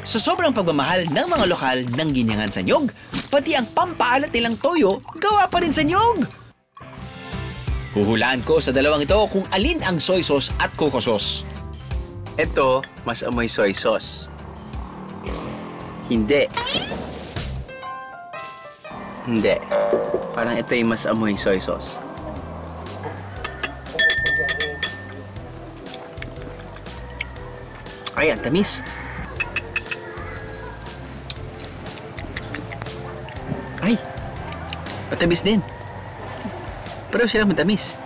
Sa sobrang pagmamahal ng mga lokal ng ginyangan sa nyog, pati ang pampaalat nilang toyo, gawa pa rin sa nyog. Huhulaan ko sa dalawang ito kung alin ang soy sauce at coco sauce. Ito, mas amoy soy sauce. Hindi. Hindi. Parang ito yung mas amoy soy sauce. Ay, ang tamis. Ay, matamis din. Pero sila matamis.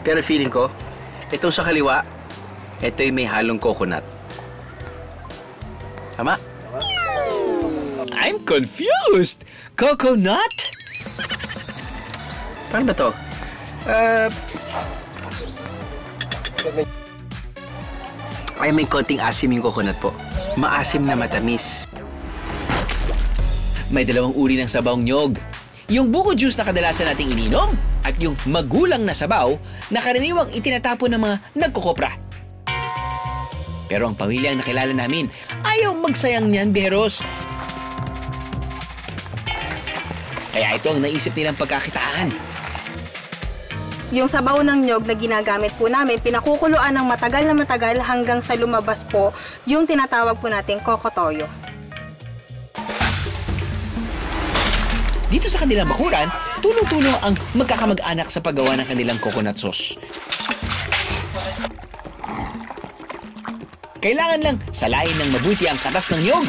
Pero feeling ko, itong sa kaliwa, ito yung may halong coconut. Tama? I'm confused! Coconut? Paano ba to? Ay, may konting asim yung coconut po. Maasim na matamis. May dalawang uri ng sabawang nyog. Yung buko juice na kadalasan nating ininom at yung magulang na sabaw na karaniwang itinatapon ng mga nagkukopra. Pero ang pamilyang nakilala namin ayaw magsayang niyan, Beros. Kaya ito ang naisip nilang pagkakitaan. Yung sabaw ng nyog na ginagamit po namin, pinakukuluan ng matagal na matagal hanggang sa lumabas po yung tinatawag po nating coco toyo. Dito sa kanilang bakuran, tulong-tulong ang magkakamag-anak sa paggawa ng kanilang coconut sauce. Kailangan lang salayin ng mabuti ang katas ng nyog.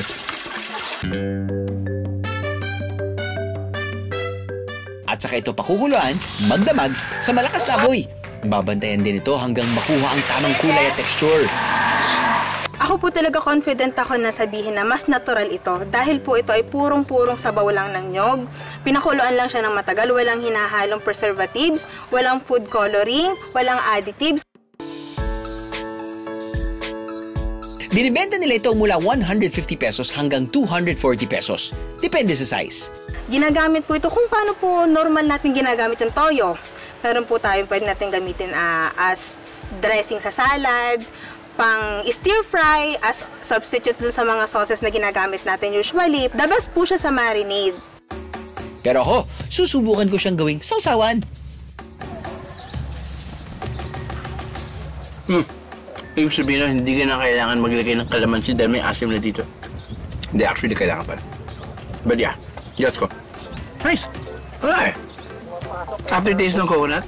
At saka ito pakukuluan, magdamag sa malakas na apoy. Babantayan din ito hanggang makuha ang tamang kulay at texture. Ako po talaga confident ako na sabihin na mas natural ito dahil po ito ay purong-purong sabaw lang ng nyog. Pinakuluan lang siya ng matagal, walang hinahalong preservatives, walang food coloring, walang additives. Binibenta nila ito mula 150 pesos hanggang 240 pesos. Depende sa size. Ginagamit po ito kung paano po normal natin ginagamit yung toyo. Meron po tayong pwede natin gamitin as dressing sa salad, pang stir fry, as substitute dun sa mga sauces na ginagamit natin usually. The best po siya sa marinade. Pero ako, susubukan ko siyang gawing sausawan. Ibig sabihin na hindi ka na kailangan maglagay ng kalamansi dahil may asim na dito. Hindi, actually kailangan pa. But yeah, let's go. Nice! Alright! Aftertaste ng coconut.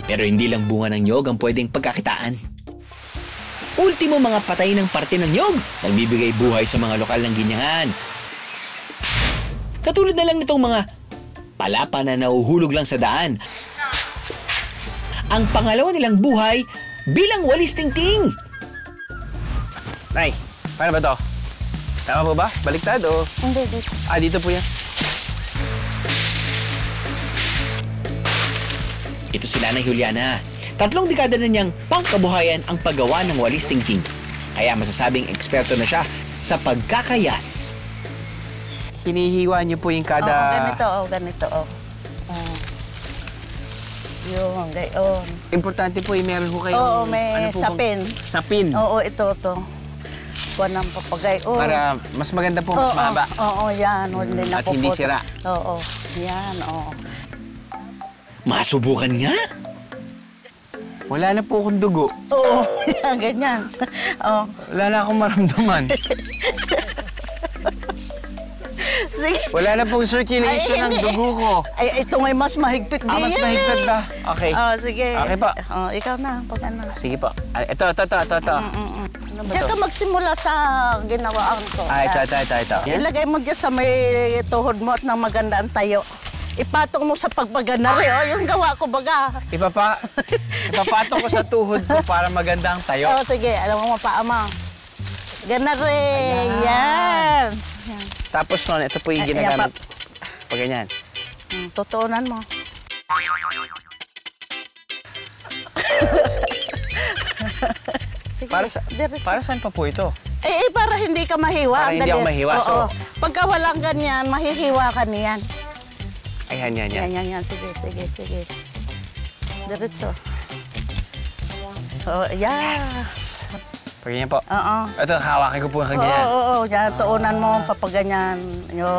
Pero hindi lang bunga ng nyog ang pwedeng pagkakitaan. Ultimo mga patay ng parte ng nyog, nagbibigay buhay sa mga lokal ng ginyangan. Katulad na lang nitong mga palapa na nahuhulog lang sa daan. Ang pangalawa nilang buhay bilang walis tingting. Nay, paano ba to? Tama po ba? Baliktad o? Hindi, dito. Dito po yan. Ito si Nanay Juliana. 3 dekada na niyang pangkabuhayan ang paggawa ng walis tingting. Kaya masasabing eksperto na siya sa pagkakayas. Hinihiwa niyo po yung kada... Ganito. Yung, gayon. Importante po yung meron ko kayo. Oo, may sapin. Sapin? Oo, ito. Kuha ng papagay. Para mas maganda po, mas mahaba. Oo, yan. At hindi sira. Oo, yan, oo. Masubukan nga. Wala na po akong dugo. Oo, yan, ganyan. Oo. Wala na akong maramdaman. Sige. Wala na pong circulation ng dugo ko. Ay, ito ngay mas mahigpit din mas mahigpit ba? Okay. Sige. Okay po. Ikaw na, pag ano. Sige po. Ito. Ano ba Diyan to? ka magsimula sa ginawaan ko. Ito. Yan? Ilagay mo dyan sa may tuhod mo at nang maganda ang tayo. Ipatong mo sa pagpaganari. Yung gawa ko baga. Ipapatong ko sa tuhod ko para maganda ang tayo. Sige. Alam mo, paama. Ganari. Yan. Tapos nun, ito po yung ginagamit. Pag ganyan. Tutuunan mo. Sige, para saan pa po ito? Para hindi ka mahiwa. Para hindi ako mahiwa. Oo. Pagka walang ganyan, mahihiwa ka niyan. Ayan. Yan. Sige. Diretso. Yan. Yes! Paganyan po. Oo. Ito, hawakin ko po ang Oo, ganyan. oo, yan. Tuunan mo, papaganyan. Yo.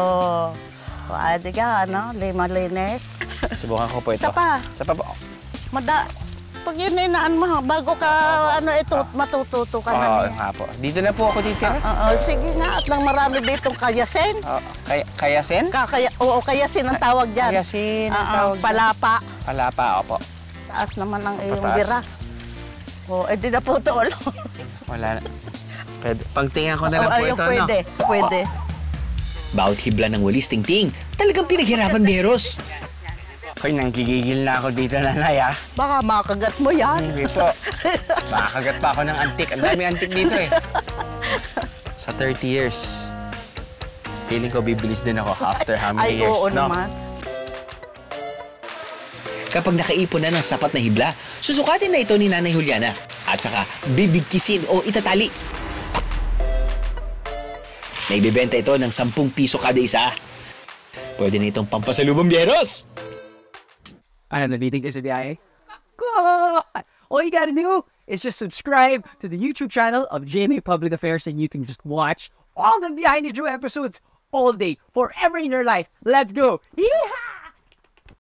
O, adi ka, ano? Lima-linis. Subukan ko po ito. Isa pa. Isa pa po. Pag ininaan mo, bago ka, matututo ka na Oo, niya. nga po. Dito na po ako titira. Oo, sige nga. At nang marami ditong kayasin. Kayasin? Oo, kayasin ang tawag dyan. Kayasin ang Oo, tawag dyan. palapa. Palapa, opo. Taas naman ang iyong Pataas. bira. O, edi na po tulo. Wala na. Pwede. Pangtingan ko na lang po Ayun, ito, pwede, pwede. Bawat hibla ng walis tingting, talagang pinaghirapan Beros. Hoy, nanggigigil na ako dito, nanay, ah. Baka makagat mo yan. Hindi po. Makakagat pa ako ng antik. Ang dami antik dito, eh. Sa 30 years, feeling ko bibilis din ako after how many Ay, years, oo no? naman. Kapag nakaipon na ng sapat na hibla, susukatin na ito ni Nanay Juliana at saka bibigkisin o itatali. Naibibenta ito ng 10 piso kada isa. Pwede na itong pampasalubong Beros. Ano, nabitig ka sa biyahe? God! All you gotta do is just subscribe to the YouTube channel of GMA Public Affairs and you can just watch all the Behind the Drew episodes all day, forever in your life. Let's go! Yeehaw!